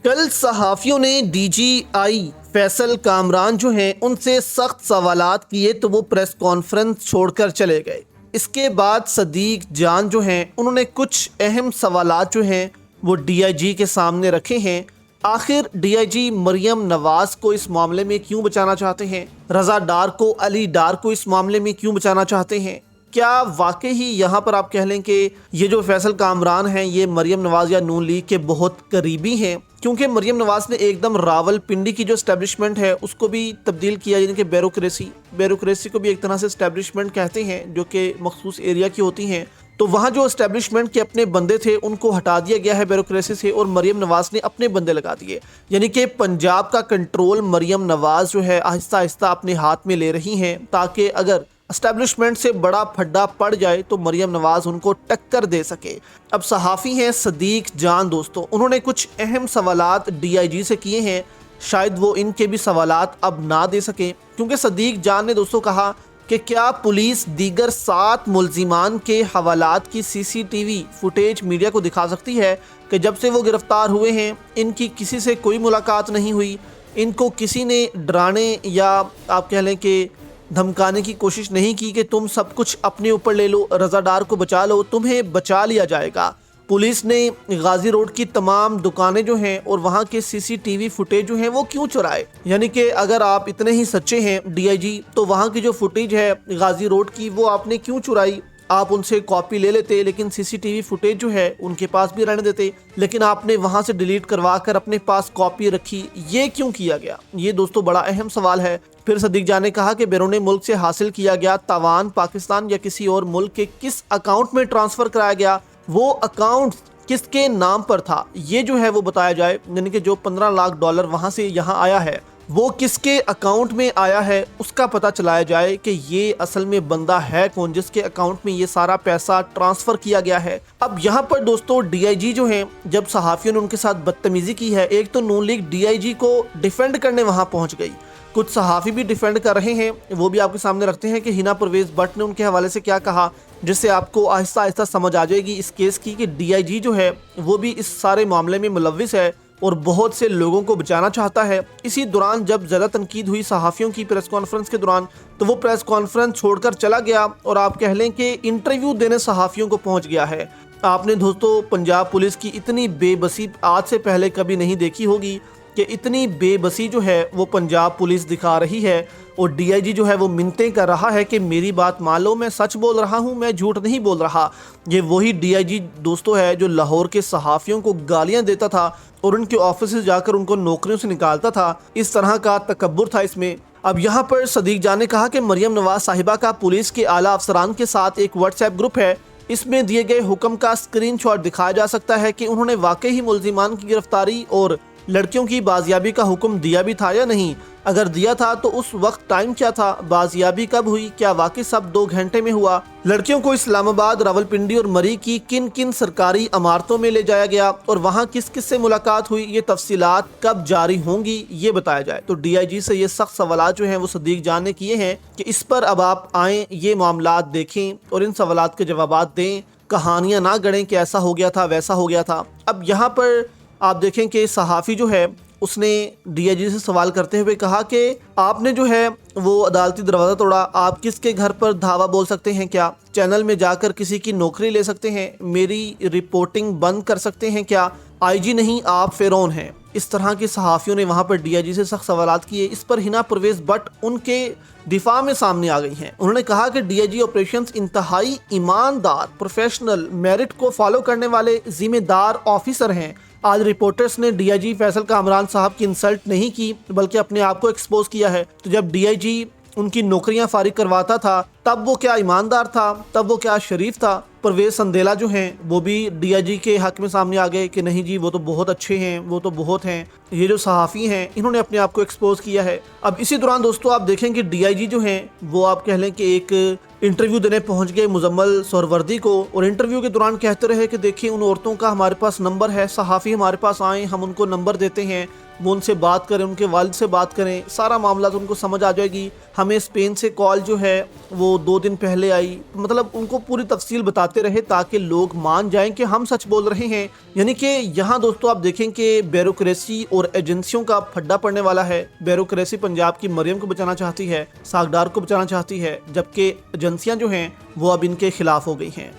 کل صحافیوں نے ڈی جی آئی فیصل کامران جو ہیں ان سے سخت سوالات کیے تو وہ پریس کانفرنس چھوڑ کر چلے گئے۔ اس کے بعد صدیق جان جو ہیں انہوں نے کچھ اہم سوالات جو ہیں وہ ڈی آئی جی کے سامنے رکھے ہیں۔ آخر ڈی آئی جی مریم نواز کو اس معاملے میں کیوں بچانا چاہتے ہیں؟ رضا ڈار کو، علی ڈار کو اس معاملے میں کیوں بچانا چاہتے ہیں؟ کیا واقعی یہاں پر آپ کہہ لیں کہ یہ جو فیصل کامران ہیں یہ مریم نواز یا نون لیگ کے بہت قریبی ہیں؟ کیونکہ مریم نواز نے ایک دم راول پنڈی کی جو اسٹیبلشمنٹ ہے اس کو بھی تبدیل کیا، یعنی کہ بیوروکریسی کو بھی ایک طرح سے اسٹیبلشمنٹ کہتے ہیں جو کہ مخصوص ایریا کی ہوتی ہیں۔ تو وہاں جو اسٹیبلشمنٹ کے اپنے بندے تھے ان کو ہٹا دیا گیا ہے بیوروکریسی سے، اور مریم نواز نے اپنے بندے لگا دیے، یعنی کہ پنجاب کا کنٹرول مریم نواز جو ہے آہستہ آہستہ اپنے ہاتھ میں لے رہی ہیں، تاکہ اگر اسٹیبلشمنٹ سے بڑا پھڈا پڑ جائے تو مریم نواز ان کو ٹکر دے سکے۔ اب صحافی ہیں صدیق جان دوستو، انہوں نے کچھ اہم سوالات ڈی آئی جی سے کیے ہیں، شاید وہ ان کے بھی سوالات اب نہ دے سکیں، کیونکہ صدیق جان نے دوستو کہا کہ کیا پولیس دیگر 7 ملزمان کے حوالات کی C C T V footage media کو دکھا سکتی ہے کہ جب سے وہ گرفتار ہوئے ہیں ان کی کسی سے کوئی ملاقات نہیں ہوئی، ان کو کسی نے ڈرانے یا آپ کہہ لیں کہ دھمکانے کی کوشش نہیں کی کہ تم سب کچھ اپنے اوپر لے لو، رضا ڈار کو بچا لو، تمہیں بچا لیا جائے گا۔ پولیس نے غازی روڈ کی تمام دکانیں جو ہیں اور وہاں کے سی سی ٹی وی فوٹیج جو ہیں وہ کیوں چرائے؟ یعنی کہ اگر آپ اتنے ہی سچے ہیں ڈی آئی جی تو وہاں کی جو فوٹیج ہے غازی روڈ کی وہ آپ نے کیوں چرائی؟ آپ ان سے کاپی لے لیتے، لیکن سی سی ٹی وی فوٹیج جو ہے ان کے پاس بھی رہنے دیتے، لیکن آپ نے وہاں سے ڈیلیٹ کروا کر اپنے پاس کاپی رکھی، یہ کیوں کیا گیا؟ یہ دوستو بڑا اہم سوال ہے۔ پھر صدیق جان نے کہا کہ بیرون ملک سے حاصل کیا گیا تاوان پاکستان یا کسی اور ملک کے کس اکاؤنٹ میں ٹرانسفر کرایا گیا، وہ اکاؤنٹ کس کے نام پر تھا یہ جو ہے وہ بتایا جائے، یعنی کہ جو $15 لاکھ وہاں سے یہاں آیا ہے وہ کس کے اکاؤنٹ میں آیا ہے، اس کا پتہ چلایا جائے کہ یہ اصل میں بندہ ہے کون جس کے اکاؤنٹ میں یہ سارا پیسہ ٹرانسفر کیا گیا ہے۔ اب یہاں پر دوستو ڈی آئی جی جو ہیں جب صحافیوں نے ان کے ساتھ بدتمیزی کی ہے، ایک تو نون لیگ ڈی آئی جی کو ڈیفینڈ کرنے وہاں پہنچ گئی، کچھ صحافی بھی ڈیفینڈ کر رہے ہیں، وہ بھی آپ کے سامنے رکھتے ہیں کہ ہنا پرویز بٹ نے ان کے حوالے سے کیا کہا، جس سے آپ کو آہستہ آہستہ سمجھ آ جائے گی اس کیس کی کہ ڈی آئی جی جو ہے وہ بھی اس سارے معاملے میں ملوث ہے اور بہت سے لوگوں کو بچانا چاہتا ہے۔ اسی دوران جب زیادہ تنقید ہوئی صحافیوں کی پریس کانفرنس کے دوران تو وہ پریس کانفرنس چھوڑ کر چلا گیا اور آپ کہہ لیں کہ انٹرویو دینے صحافیوں کو پہنچ گیا ہے۔ آپ نے دوستو پنجاب پولیس کی اتنی بے بسی آج سے پہلے کبھی نہیں دیکھی ہوگی کہ اتنی بے بسی جو ہے وہ پنجاب پولیس دکھا رہی ہے، اور ڈی آئی جی جو ہے وہ منتیں کر رہا ہے کہ میری بات مان لو، میں سچ بول رہا ہوں، میں جھوٹ نہیں بول رہا۔ یہ وہی ڈی آئی جی دوستو ہے جو لاہور کے صحافیوں کو گالیاں دیتا تھا اور ان کے آفسز جا کر ان کو نوکریوں سے نکالتا تھا، اس طرح کا تکبر تھا اس میں۔ اب یہاں پر صدیق جان نے کہا کہ مریم نواز صاحبہ کا پولیس کے اعلیٰ افسران کے ساتھ ایک واٹس ایپ گروپ ہے، اس میں دیے گئے حکم کا اسکرین شاٹ دکھایا جا سکتا ہے کہ انہوں نے واقعی ملزمان کی گرفتاری اور لڑکیوں کی بازیابی کا حکم دیا بھی تھا یا نہیں، اگر دیا تھا تو اس وقت ٹائم کیا تھا، بازیابی کب ہوئی، کیا واقعی سب 2 گھنٹے میں ہوا، لڑکیوں کو اسلام آباد، راولپنڈی اور مری کی کن کن سرکاری عمارتوں میں لے جایا گیا اور وہاں کس کس سے ملاقات ہوئی، یہ تفصیلات کب جاری ہوں گی یہ بتایا جائے۔ تو ڈی آئی جی سے یہ سخت سوالات جو ہیں وہ صدیق جان نے کیے ہیں کہ اس پر اب آپ آئیں، یہ معاملات دیکھیں اور ان سوالات کے جوابات دیں، کہانیاں نہ گڑیں کہ ایسا ہو گیا تھا ویسا ہو گیا تھا۔ اب یہاں پر آپ دیکھیں کہ صحافی جو ہے اس نے ڈی آئی جی سے سوال کرتے ہوئے کہا کہ آپ نے جو ہے وہ عدالتی دروازہ توڑا، آپ کس کے گھر پر دھاوا بول سکتے ہیں؟ کیا چینل میں جا کر کسی کی نوکری لے سکتے ہیں؟ میری رپورٹنگ بند کر سکتے ہیں؟ کیا آئی جی نہیں آپ فرعون ہیں؟ اس طرح کے صحافیوں نے وہاں پر ڈی آئی جی سے سخت سوالات کیے۔ اس پر ہنا پرویز بٹ ان کے دفاع میں سامنے آ گئی ہیں، انہوں نے کہا کہ ڈی آئی جی آپریشنز انتہائی ایماندار، پروفیشنل، میرٹ کو فالو کرنے والے ذمہ دار آفیسر ہیں۔ آج رپورٹرز نے ڈی آئی جی فیصل کامران صاحب کی انسلٹ نہیں کی بلکہ اپنے آپ کو ایکسپوز کیا ہے، تو جب ڈی آئی جی ان کی نوکریاں فارغ کرواتا تھا تب وہ کیا ایماندار تھا، تب وہ کیا شریف تھا؟ پرویز سندیلا جو ہیں وہ بھی ڈی آئی جی کے حق میں سامنے آ گئے کہ نہیں جی وہ تو بہت اچھے ہیں، وہ تو بہت ہیں۔ یہ جو صحافی ہیں انہوں نے اپنے آپ کو ایکسپوز کیا ہے۔ اب اسی دوران دوستو آپ دیکھیں کہ ڈی آئی جی جو ہیں وہ آپ کہہ لیں کہ ایک انٹرویو دینے پہنچ گئے مزمل سہروردی کو، اور انٹرویو کے دوران کہتے رہے کہ دیکھیں ان عورتوں کا ہمارے پاس نمبر ہے، صحافی ہمارے پاس آئیں، ہم ان کو نمبر دیتے ہیں، وہ ان سے بات کریں، ان کے والد سے بات کریں، سارا معاملات ان کو سمجھ آ جائے گی۔ ہمیں اسپین سے کال جو ہے وہ 2 دن پہلے آئی، مطلب ان کو پوری تفصیل بتاتے رہے تاکہ لوگ مان جائیں کہ ہم سچ بول رہے ہیں۔ یعنی کہ یہاں دوستو آپ دیکھیں کہ بیوروکریسی اور ایجنسیوں کا پھڈا پڑنے والا ہے۔ بیوروکریسی پنجاب کی مریم کو بچانا چاہتی ہے، ساگڈار کو بچانا چاہتی ہے، جبکہ ایجنسیاں جو ہیں وہ اب ان کے خلاف ہو گئی ہیں۔